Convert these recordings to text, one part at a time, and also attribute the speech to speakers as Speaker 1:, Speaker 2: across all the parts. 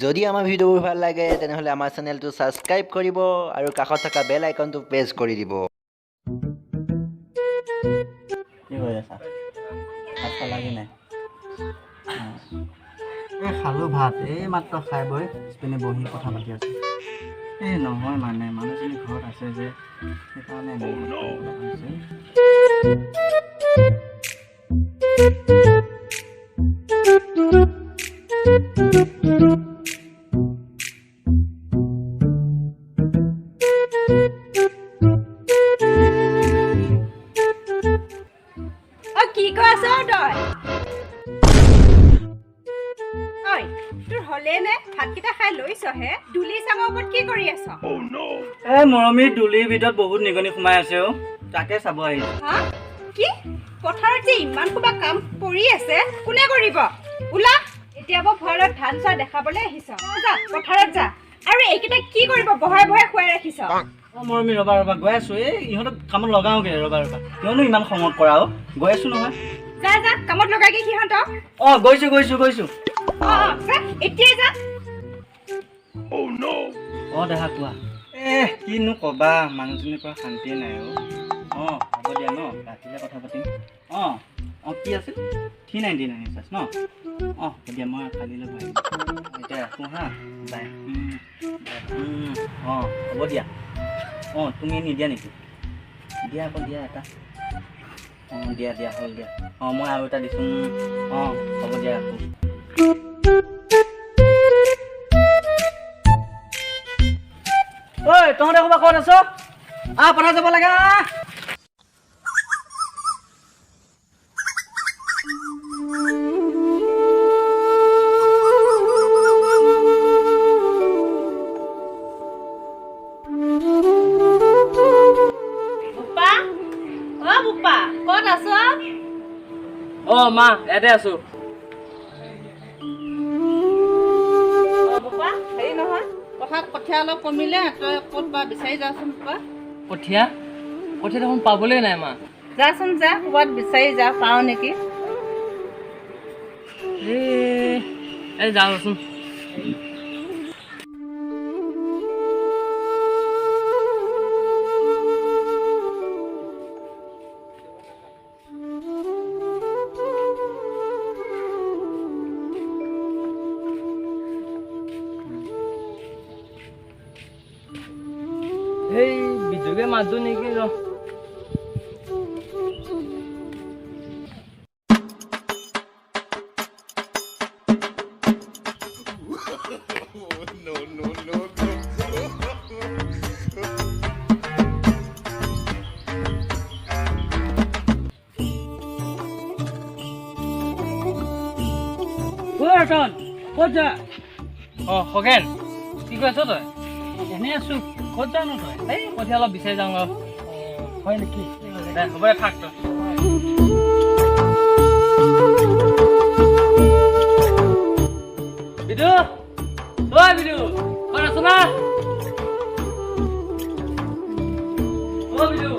Speaker 1: যদি আমাৰ ভিডিঅ'বোৰ ভাল লাগে তেনেহ'লে আমাৰ চেনেলটো ছাবস্ক্ৰাইব কৰিব আৰু কাষত থকা বেল আইকনটো প্ৰেছ কৰি দিব।
Speaker 2: কি হৈ আছা? ভাত খালাগে নাই? এই খালোঁ ভাত, এই মাত্ৰ খাই বৈ পিনে বহি কথা পাতি আছোঁ। এই নহয় মানে মানুহজনী ঘৰত আছে যে সেইকাৰণে
Speaker 3: কি কৈ আছ তই? তোৰ হলে নে ভাতকেইটা খাই লৈছহে? দুলি চাঙৰ ওপৰত কি কৰি আছ?
Speaker 2: এই মৰমী দুলিৰ ভিতৰত বহুত নিগনি সোমাই আছে অ, তাকে চাব আহিছোঁ।
Speaker 3: হা? কি? পথাৰত যে ইমান সোপা কাম পৰি আছে, কোনে কৰিব? ওলা, এতিয়া ভঁৰালত ধান চোৱা দেখাবলৈ আহিছ। যা পথাৰত যা। আৰু এইকেইটা কি কৰিব বহাই বহাই খুৱাই ৰাখিছ?
Speaker 2: অ মৰমী ৰবা ৰবা গৈ আছোঁ। এই ইহঁতক কামত লগাওঁগে ৰবা ৰবা। কিয়নো ইমান খঙত কৰা অ? গৈ আছোঁ নহয়।
Speaker 3: যা যা কামত লগাইগে সিহঁতক।
Speaker 2: অ গৈছোঁ গৈছোঁ গৈছোঁ।
Speaker 3: যা এতিয়াই যা।
Speaker 2: অ দেহা কোৱা। কিনো ক'বা, মানুহজনীৰ পৰা শান্তিয়ে নাই অ। হ'ব দিয়া ন, ৰাতিলৈ কথা পাতিম। কি আছিল? 399 ৰিচাৰ্জ ন? হ'ব দিয়া, মই কালিলৈ ভৰাই দিম। এতিয়া ৰাখোঁ হা, বাই। হ'ব দিয়া। তুমি নিদিয়া নেকি? দিয়া আকৌ দিয়া এটা। দিয়া দিয়া হ'ল দিয়া। মই আৰু এটা দিছোঁ। হ'ব দিয়া ৰাখোঁ। ঐ তহঁতে ক'ৰবাত ক'ত আছ? পথাৰ যাব লাগে।
Speaker 3: ক'ত আছ?
Speaker 2: মা ইয়াতে আছো।
Speaker 3: হেৰি নহয়, পথাৰত কঠীয়া অলপ কমিলে, তই ক'ত বা বিচাৰি যাচোন।
Speaker 4: কঠীয়া দেখোন পাবলৈ নাই মা।
Speaker 3: যাচোন যা, ক'ৰবাত বিচাৰি যা, পাওঁ নেকি।
Speaker 4: যাওঁচোন। সেই বিজুকে মাতো নেকি ৰ।
Speaker 2: ক'ত যা?
Speaker 4: খগেন কি কৈ আছ তই?
Speaker 2: এনেই আছো। ক'ত যানো তই?
Speaker 4: এই কঠীয়া অলপ বিচাৰি যাওঁ ৰ।
Speaker 2: হয় নেকি?
Speaker 4: হ'ব দে, থাক তই। বিদু, বিদু ঘৰত আছ না? বিদু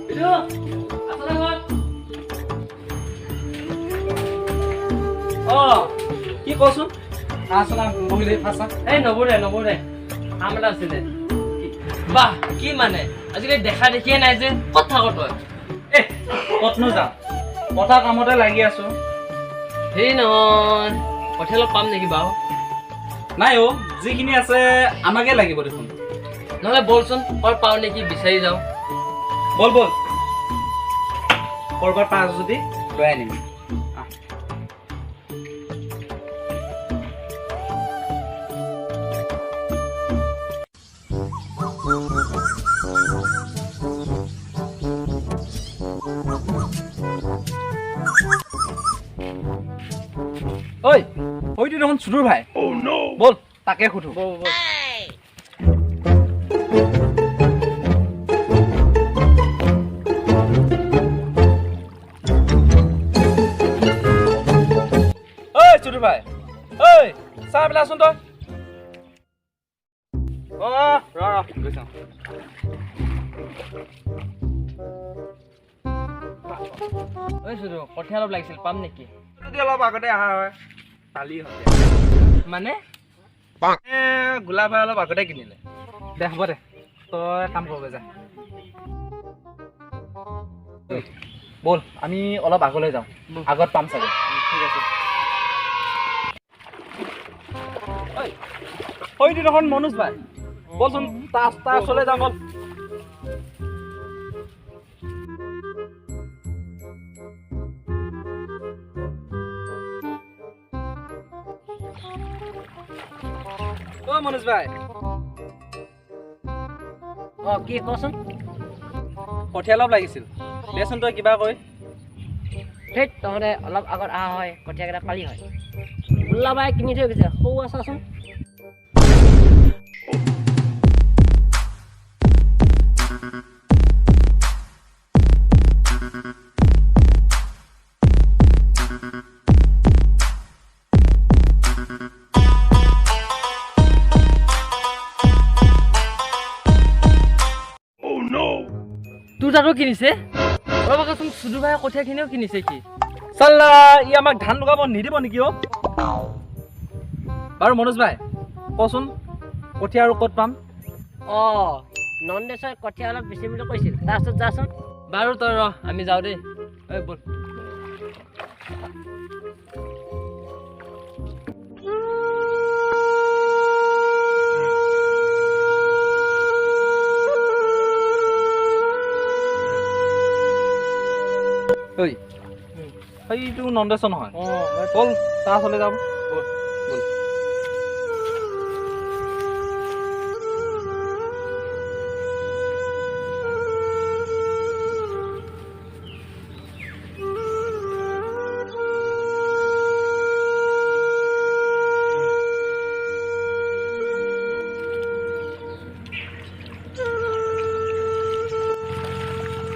Speaker 4: বিদু আছ না ঘৰত?
Speaker 2: কি কচোন? বহিলে ফাঁচা।
Speaker 4: এই নবৰে কাম এটা আছিলে। বাহ, কি মানে আজিকালি দেখা দেখিয়ে নাই যে, ক'ত থাক তই?
Speaker 2: ক'তনো যাম, পথাৰ কামতে লাগি আছো।
Speaker 4: হেৰি নহয়, কঠীয়া অলপ পাম নেকি বাৰু?
Speaker 2: নাই যিখিনি আছে আমাকে লাগিব দেখোন।
Speaker 4: নহ'লে বলচোন, ক'ৰ পাওঁ নেকি বিচাৰি যাওঁ।
Speaker 2: বল ক'ৰবাত পাঁচ যদি লৈ আনিম। হয়তো দেখোন চুদুৰ ভাই। বল তাকে সুধো। চুদুৰ ভাই, চাহ পেলাচোন তই। গৈ চাওঁ।
Speaker 4: কঠীয়া অলপ লাগিছিল, পাম নেকি?
Speaker 2: যদি অলপ আগতে অহা হয় কালি
Speaker 4: মানে
Speaker 5: গোলাপ ভাই অলপ আগতে কিনিলে দে হ'ব দে তই কাম কৰিব যা বল আমি অলপ আগলৈ যাওঁ আগত পাম চাগে ঠিক আছে ঐ দেখোন মনোজ ভাই বলচোন তাৰ ওচৰলৈ যাওঁ বল ও মনোজ ভাই
Speaker 4: কি কচোন
Speaker 5: কঠীয়া অলপ লাগিছিল দেচোন তই কিবা কৈ
Speaker 4: সেই তহঁতে অলপ আগত অহা হয় কঠীয়াকেইটা পালি হয় গোল্লাবাই কিনি থৈ গৈছে সৌ আছাচোন তোৰ তাতো কিনিছে ৰবাচোন চুদু ভাই কঠীয়াখিনিও কিনিছে কি
Speaker 5: চাল্লা ই আমাক ধান লগাব নিদিব নেকি অ বাৰু মনোজ ভাই কচোন কঠীয়া আৰু ক'ত পাম
Speaker 4: নন্দেশৰ কঠীয়া অলপ বেছি বুলি কৈছিল তাৰপিছত যাচোন বাৰু তই ৰ আমি যাওঁ দেই ঐ বল
Speaker 5: ঐ সেইটো নন্দেশ্বৰ নহয় বল তাৰ ওচৰলৈ যাম বল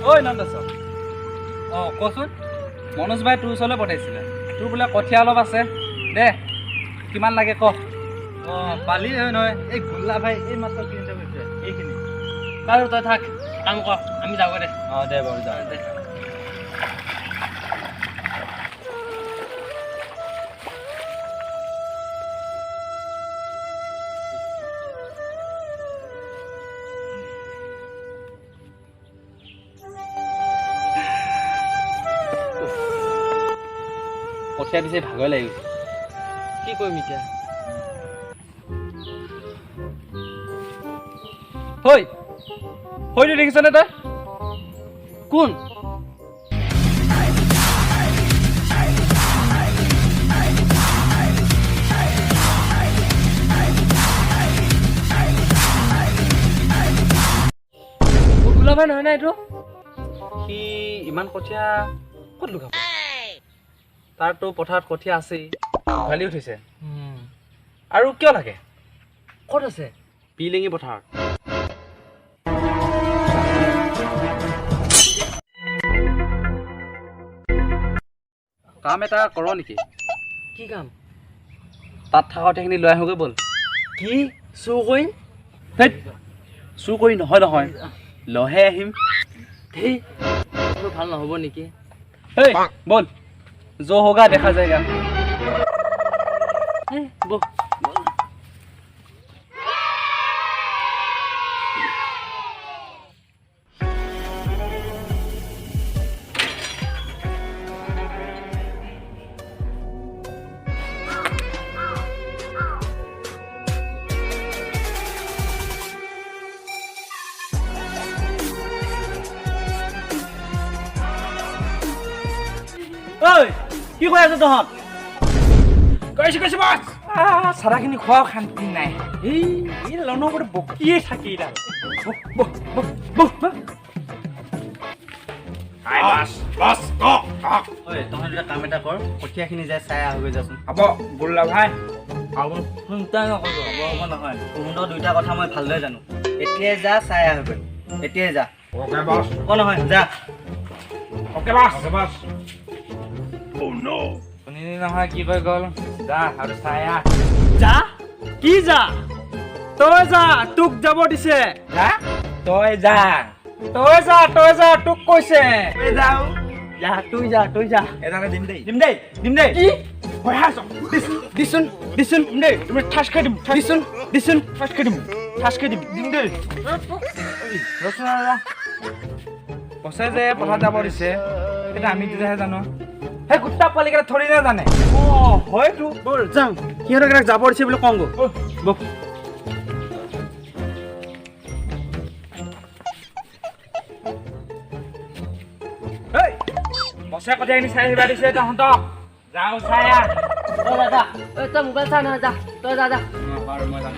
Speaker 5: ঐ নন্দেশ্বৰ কচোন মনোজ ভাই তোৰ ওচৰলৈ পঠাইছিলে তোৰ বোলে কঠীয়া অলপ আছে দে কিমান লাগে ক পালি হয় নহয় এই গোল্লা ভাই এই মাত্ৰ কিনিতে গৈছে এইখিনি
Speaker 4: বাৰু তই থাক কাম কৰ আমি যাওঁ দে
Speaker 5: দে বাৰু যা দে কঠীয়া পিছে ভাগৰ লাগি গৈছে
Speaker 4: কি কৰিম এতিয়া
Speaker 5: হয়তো দেখিছনে তই
Speaker 4: কোন গোলাবাই নহয় না এইটো
Speaker 5: সি ইমান কঠীয়া ক'ত লুকাব তাৰতো পথাৰত কঠীয়া আছেই উঘালি উঠিছে আৰু কিয় লাগে
Speaker 4: ক'ত আছে
Speaker 5: পিলেঙি পথাৰত কাম এটা কৰ নেকি
Speaker 4: কি কাম
Speaker 5: তাত থকা কঠীয়াখিনি লৈ আহোগৈ ব'ল
Speaker 4: কি চুৰ কৰিম
Speaker 5: ধেৎ চুৰ কৰি নহয় লহে আহিম
Speaker 4: সেই ভাল নহ'ব নেকি
Speaker 5: হেই ব'ল जो होगा देखा जाएगा
Speaker 4: বহ
Speaker 5: ঐ কি কৈ আছ তহঁত কৈছো বাছ চাৰাখিনি খোৱাও শান্তি নাই এই লনৰ ওপৰত বকিয়ে থাকি তহঁত কাম এটা কৰ কঠীয়াখিনি যাই চাই আহগৈ যাচোন হ'ব গোল্লা ভাই
Speaker 4: চিন্তাই নকৰিব
Speaker 5: হ'ব নহয় তহঁতৰ দুইটা কথা মই ভালদৰে জানো এতিয়াই যা চাই আহগৈ এতিয়াই যা নহয় যা শুনিলি নহয় কি কৈ গ'ল যা আৰু চাই আহ
Speaker 4: যা কি যা
Speaker 5: তই যা তোক যাব দিছে তই যা তোক কৈছে যাও
Speaker 2: যা তুই যা
Speaker 5: এটাকে দিম দেই
Speaker 2: দিম দেই কি হয় হাস দিছুন দেই তুমি ঠাস খাই দিম দিছুন ঠাস খাই দিম দিম দেই ৰচনা
Speaker 5: পছে যে পথাৰ যাব দিছে এটা আমি তেতিয়াহে জানো সেই কুত্তা পোৱালিকেইটা থৰি না জানে
Speaker 2: হয়তো বল যাওঁ সিহঁতক যাব দিছে বুলি কওঁ গো বক
Speaker 5: পছে কথাখিনি চাই আহিবা দিছে তহঁতক যাওঁ চাই আহ
Speaker 4: দাদা তই মোবাইল চা নহয় যা তই যা
Speaker 5: বাৰু মই যাম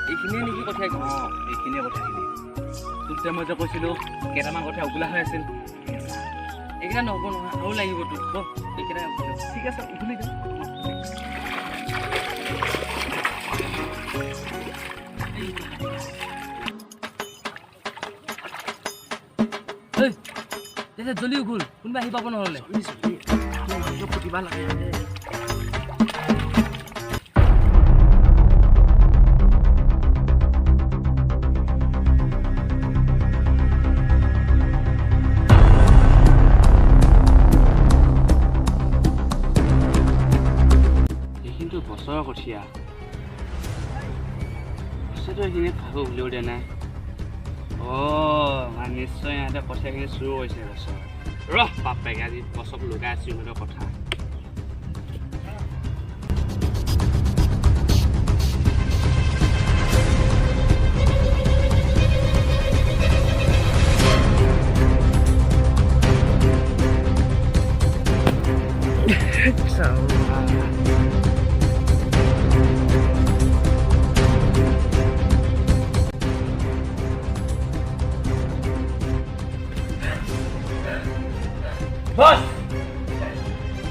Speaker 2: এইখিনিয়ে নেকি কথা
Speaker 5: এইখিনিয়ে কথাখিনি তোক যে মই যে কৈছিলোঁ কেইটামান কথা উগুলা হৈ আছিল
Speaker 2: এইকেইটা নহ'ব নহয় আৰু লাগিব তোক এইকেইটা
Speaker 5: ঠিক আছে উগুলি দিওঁ
Speaker 4: জলদি উঘুল কোনোবা আহি পাব নহ'লে
Speaker 2: ফুটিবা লাগে এইখিনিতো বছৰৰ কঠীয়া বছৰটো এইখিনি খাব উলিয়াও দিয়া নাই মানে নিশ্চয় ইহঁতে কঠীয়াখিনি চুৰ কৰিছে বছৰ ৰহ বাপেকে আজি বছক লগাই আছোঁ ইহঁতৰ কথা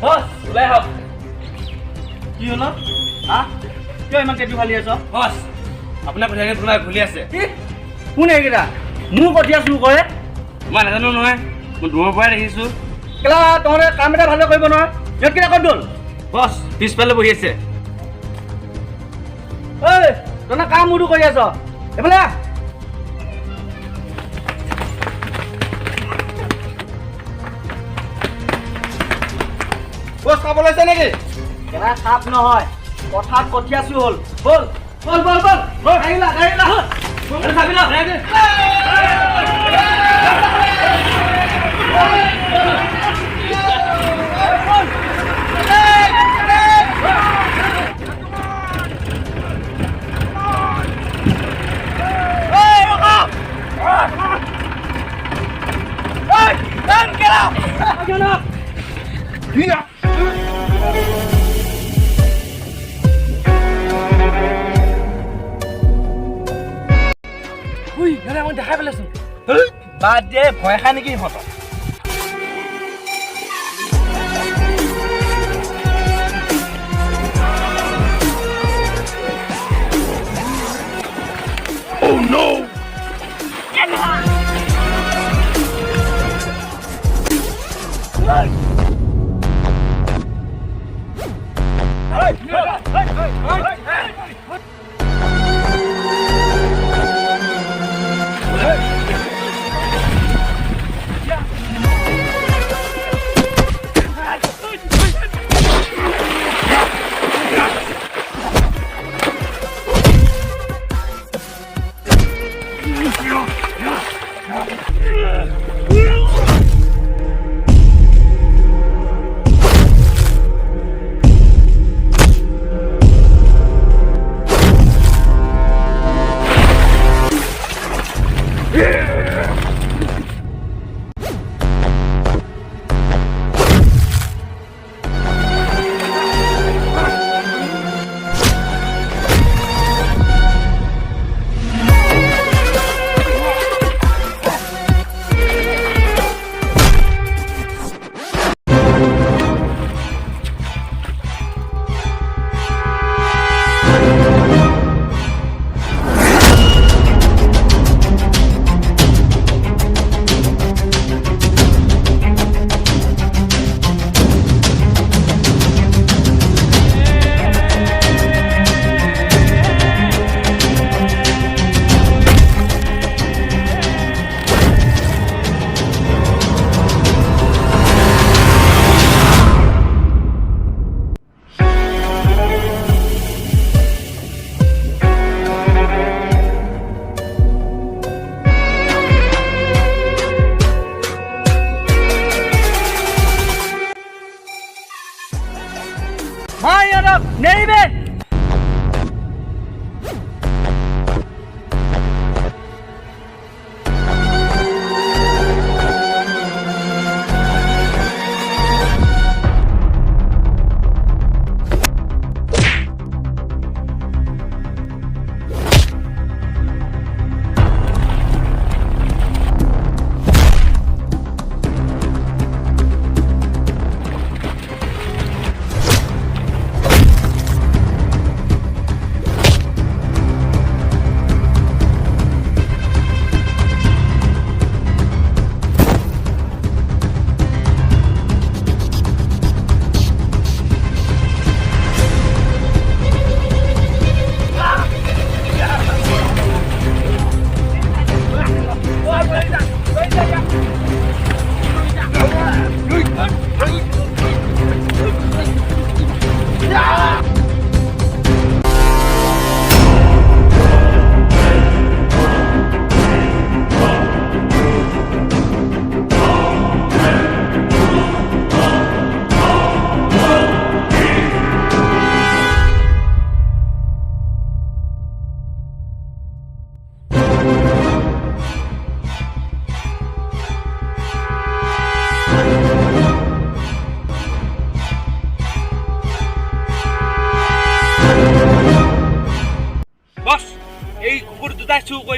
Speaker 4: বস ওলাই আহক
Speaker 2: কি হ'ল হা কিয় ইমান কেবি ফালি আছ
Speaker 4: বস আপোনাৰ কঠীয়াখিনি কোনোবাই ঘূলি আছে
Speaker 2: কি কোন এইকেইটা মোৰ কঠীয়া চুৰ কৰে
Speaker 4: মই নাজানো নহয় মই দূৰৰ পৰাই দেখিছোঁ
Speaker 2: কেলা তহঁতে কাম এটা ভালকৈ কৰিব নহয় ইহঁতকেইটা ক'ত গ'ল
Speaker 4: বস পিছফালে বহি আছে
Speaker 2: ঐ তহঁতে কাম মোৰটো কৰি আছ এইফালে আহ চাব লৈছে নেকি কেলা চাপ নহয় পথাৰত কঠীয়া চুৰ হ'ল বল আহিলা
Speaker 4: মই দেখাই পেলাইছোঁ
Speaker 2: বাদ দে ভয় খাই নেকি ইহঁতক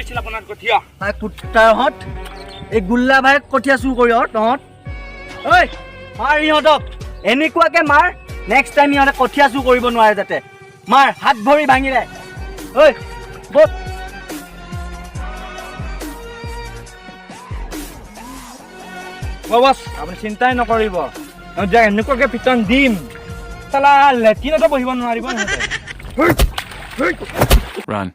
Speaker 5: আছিল আপোনাৰ কঠীয়া
Speaker 2: তাই কুত্তাৰহঁত এই গুল্লা ভাই কঠীয়া চুৰ কৰি তহঁত ঐ মাৰ ইহঁতক এনেকুৱাকে মাৰ নেক্সট টাইম ইহঁতে কঠীয়া চুৰ কৰিব নোৱাৰে যাতে মাৰ হাত ভৰি ভাঙিলে ঐ বত
Speaker 5: বছ আপুনি চিন্তাই নকৰিব এনেকুৱাকে পিটন দিম চালা লেট্ৰিনতো বহিব নোৱাৰিব
Speaker 6: Run.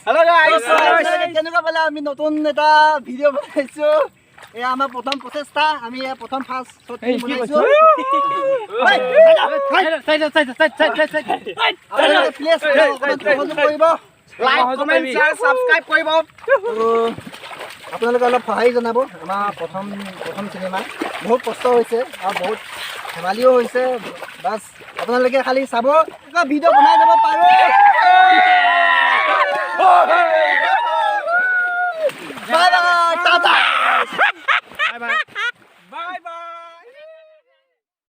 Speaker 2: Hello guys! কেনেকুৱা পালে আমি নতুন এটা ভিডিঅ' বনাইছো এয়া আমাৰ প্ৰথম প্ৰচেষ্টা আমি এয়া প্ৰথম ফাৰ্ষ্ট শ্বট বনাইছো প্লিজ কৰিব লাইক কমেন্ট শ্বেয়াৰ সাবস্ক্ৰাইব কৰিব আপোনালোকে অলপ সহায় জনাব আমাৰ প্ৰথম চিনেমা বহুত কষ্ট হৈছে আৰু বহুত ধেমালিও হৈছে বাছ আপোনালোকে খালি চাব ভিডিঅ' বনাই যাব পাৰে